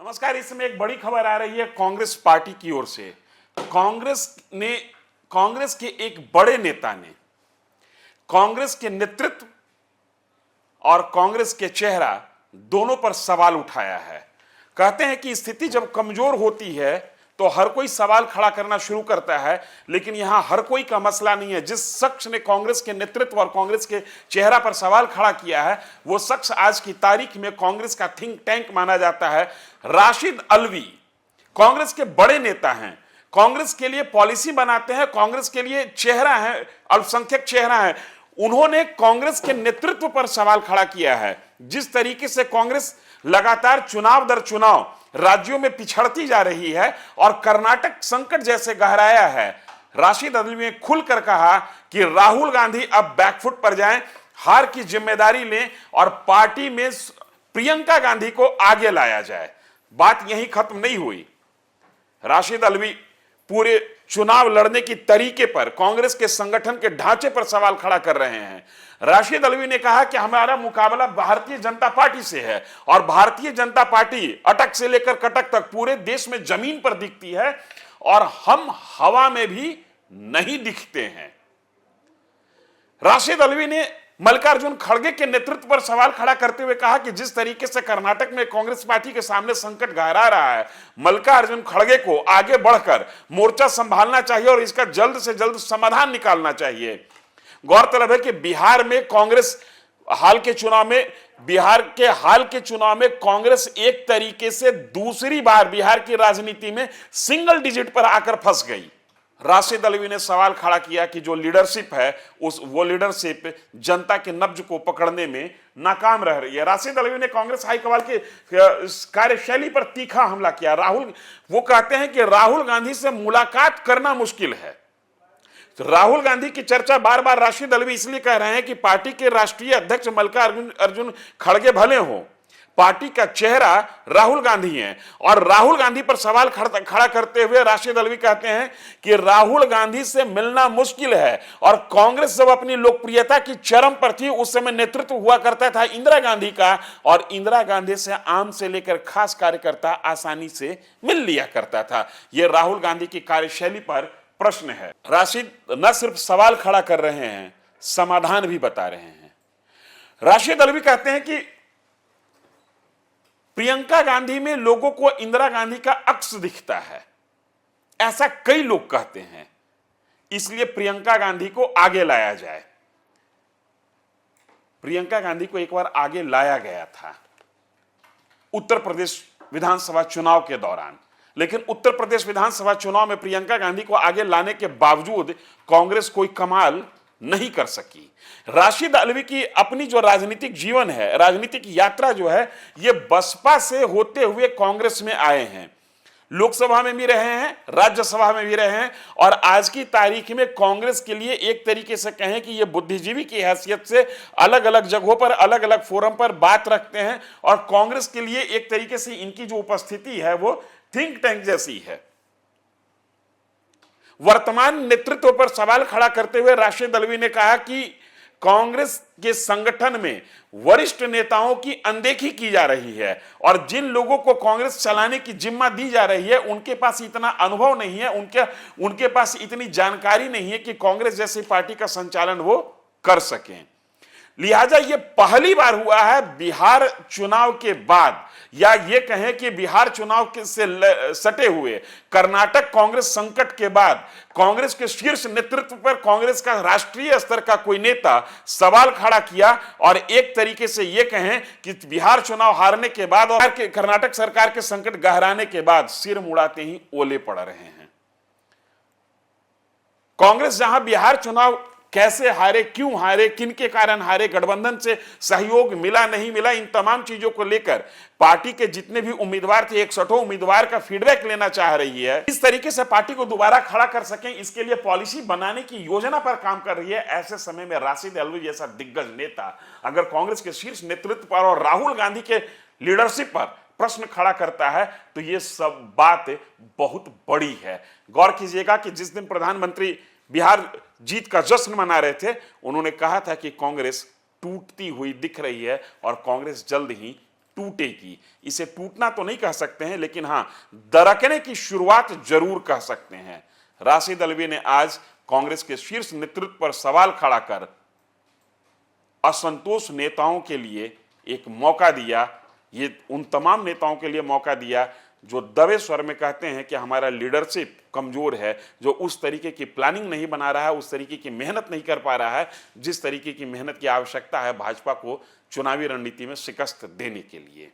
नमस्कार। इस समय एक बड़ी खबर आ रही है कांग्रेस पार्टी की ओर से। कांग्रेस के एक बड़े नेता ने कांग्रेस के नेतृत्व और कांग्रेस के चेहरा दोनों पर सवाल उठाया है। कहते हैं कि स्थिति जब कमजोर होती है तो हर कोई सवाल खड़ा करना शुरू करता है, लेकिन यहां हर कोई का मसला नहीं है। जिस शख्स ने कांग्रेस के नेतृत्व और कांग्रेस के चेहरा पर सवाल खड़ा किया है वो शख्स आज की तारीख में कांग्रेस का थिंक टैंक माना जाता है। राशिद अल्वी कांग्रेस के बड़े नेता हैं, कांग्रेस के लिए पॉलिसी बनाते हैं, कांग्रेस के लिए चेहरा है, अल्पसंख्यक चेहरा है। उन्होंने कांग्रेस के नेतृत्व पर सवाल खड़ा किया है। जिस तरीके से कांग्रेस लगातार चुनाव दर चुनाव राज्यों में पिछड़ती जा रही है और कर्नाटक संकट जैसे गहराया है, राशिद अल्वी ने खुलकर कहा कि राहुल गांधी अब बैकफुट पर जाएं, हार की जिम्मेदारी लें और पार्टी में प्रियंका गांधी को आगे लाया जाए। बात यहीं खत्म नहीं हुई। राशिद अल्वी पूरे चुनाव लड़ने की तरीके पर, कांग्रेस के संगठन के ढांचे पर सवाल खड़ा कर रहे हैं। राशिद अल्वी ने कहा कि हमारा मुकाबला भारतीय जनता पार्टी से है और भारतीय जनता पार्टी अटक से लेकर कटक तक पूरे देश में जमीन पर दिखती है और हम हवा में भी नहीं दिखते हैं। राशिद अल्वी ने मल्लिकार्जुन खड़गे के नेतृत्व पर सवाल खड़ा करते हुए कहा कि जिस तरीके से कर्नाटक में कांग्रेस पार्टी के सामने संकट गहरा रहा है, मल्लिकार्जुन खड़गे को आगे बढ़कर मोर्चा संभालना चाहिए और इसका जल्द से जल्द समाधान निकालना चाहिए। गौरतलब है कि बिहार के हाल के चुनाव में कांग्रेस एक तरीके से दूसरी बार बिहार की राजनीति में सिंगल डिजिट पर आकर फंस गई। राशिद अल्वी ने सवाल खड़ा किया कि जो लीडरशिप है वो लीडरशिप जनता के नब्ज को पकड़ने में नाकाम रह रही है। राशिद अल्वी ने कांग्रेस हाईकमान के कार्यशैली पर तीखा हमला किया। वो कहते हैं कि राहुल गांधी से मुलाकात करना मुश्किल है। तो राहुल गांधी की चर्चा बार बार राशिद अल्वी इसलिए कह रहे हैं कि पार्टी के राष्ट्रीय अध्यक्ष मल्लिकार्जुन खड़गे भले हो, पार्टी का चेहरा राहुल गांधी हैं। और राहुल गांधी पर सवाल खड़ा करते हुए राशिद अल्वी कहते हैं कि राहुल गांधी से मिलना मुश्किल है और कांग्रेस जब अपनी लोकप्रियता की चरम पर थी उस समय नेतृत्व हुआ करता था इंदिरा गांधी का और इंदिरा गांधी से आम से लेकर खास कार्यकर्ता आसानी से मिल लिया करता था। यह राहुल गांधी की कार्यशैली पर प्रश्न है। राशिद न सिर्फ सवाल खड़ा कर रहे हैं, समाधान भी बता रहे हैं। राशिद अल्वी कहते हैं कि प्रियंका गांधी में लोगों को इंदिरा गांधी का अक्स दिखता है, ऐसा कई लोग कहते हैं, इसलिए प्रियंका गांधी को आगे लाया जाए। प्रियंका गांधी को एक बार आगे लाया गया था उत्तर प्रदेश विधानसभा चुनाव के दौरान, लेकिन उत्तर प्रदेश विधानसभा चुनाव में प्रियंका गांधी को आगे लाने के बावजूद कांग्रेस कोई कमाल नहीं कर सकी। राशिद अल्वी की अपनी जो राजनीतिक जीवन है, राजनीतिक यात्रा जो है, ये बसपा से होते हुए कांग्रेस में आए हैं। लोकसभा में भी रहे हैं, राज्यसभा में भी रहे हैं और आज की तारीख में कांग्रेस के लिए एक तरीके से कहें कि ये बुद्धिजीवी की हैसियत से अलग अलग जगहों पर, अलग अलग फोरम पर बात रखते हैं और कांग्रेस के लिए एक तरीके से इनकी जो उपस्थिति है वो थिंक टैंक जैसी है। वर्तमान नेतृत्व पर सवाल खड़ा करते हुए राशिद अल्वी ने कहा कि कांग्रेस के संगठन में वरिष्ठ नेताओं की अनदेखी की जा रही है और जिन लोगों को कांग्रेस चलाने की जिम्मा दी जा रही है उनके पास इतना अनुभव नहीं है, उनके पास इतनी जानकारी नहीं है कि कांग्रेस जैसी पार्टी का संचालन वो कर सकें। लिहाजा ये पहली बार हुआ है बिहार चुनाव के बाद, या ये कहें कि बिहार चुनाव से सटे हुए कर्नाटक कांग्रेस संकट के बाद कांग्रेस के शीर्ष नेतृत्व पर कांग्रेस का राष्ट्रीय स्तर का कोई नेता सवाल खड़ा किया और एक तरीके से ये कहें कि बिहार चुनाव हारने के बाद और कर्नाटक सरकार के संकट गहराने के बाद सिर मुड़ाते ही ओले पड़ रहे हैं। कांग्रेस जहां बिहार चुनाव कैसे हारे, क्यों हारे, किन के कारण हारे, गठबंधन से सहयोग मिला नहीं मिला, इन तमाम चीजों को लेकर पार्टी के जितने भी उम्मीदवार थे 61 उम्मीदवार का फीडबैक लेना चाह रही है। इस तरीके से पार्टी को दोबारा खड़ा कर सकें, इसके लिए पॉलिसी बनाने की योजना पर काम कर रही है। ऐसे समय में राशिद अल्वी जैसा दिग्गज नेता अगर कांग्रेस के शीर्ष नेतृत्व पर और राहुल गांधी के लीडरशिप पर प्रश्न खड़ा करता है तो यह सब बात बहुत बड़ी है। गौर कीजिएगा कि जिस दिन प्रधानमंत्री बिहार जीत का जश्न मना रहे थे उन्होंने कहा था कि कांग्रेस टूटती हुई दिख रही है और कांग्रेस जल्द ही टूटेगी। इसे टूटना तो नहीं कह सकते हैं, लेकिन हां, दरकने की शुरुआत जरूर कह सकते हैं। राशिद अल्वी ने आज कांग्रेस के शीर्ष नेतृत्व पर सवाल खड़ा कर असंतोष नेताओं के लिए एक मौका दिया। ये उन तमाम नेताओं के लिए मौका दिया जो दबे स्वर में कहते हैं कि हमारा लीडरशिप कमजोर है, जो उस तरीके की प्लानिंग नहीं बना रहा है, उस तरीके की मेहनत नहीं कर पा रहा है जिस तरीके की मेहनत की आवश्यकता है भाजपा को चुनावी रणनीति में शिकस्त देने के लिए।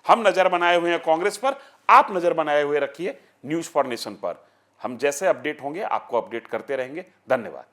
हम नजर बनाए हुए हैं कांग्रेस पर, आप नजर बनाए हुए रखिए न्यूज फॉर नेशन पर। हम जैसे अपडेट होंगे आपको अपडेट करते रहेंगे। धन्यवाद।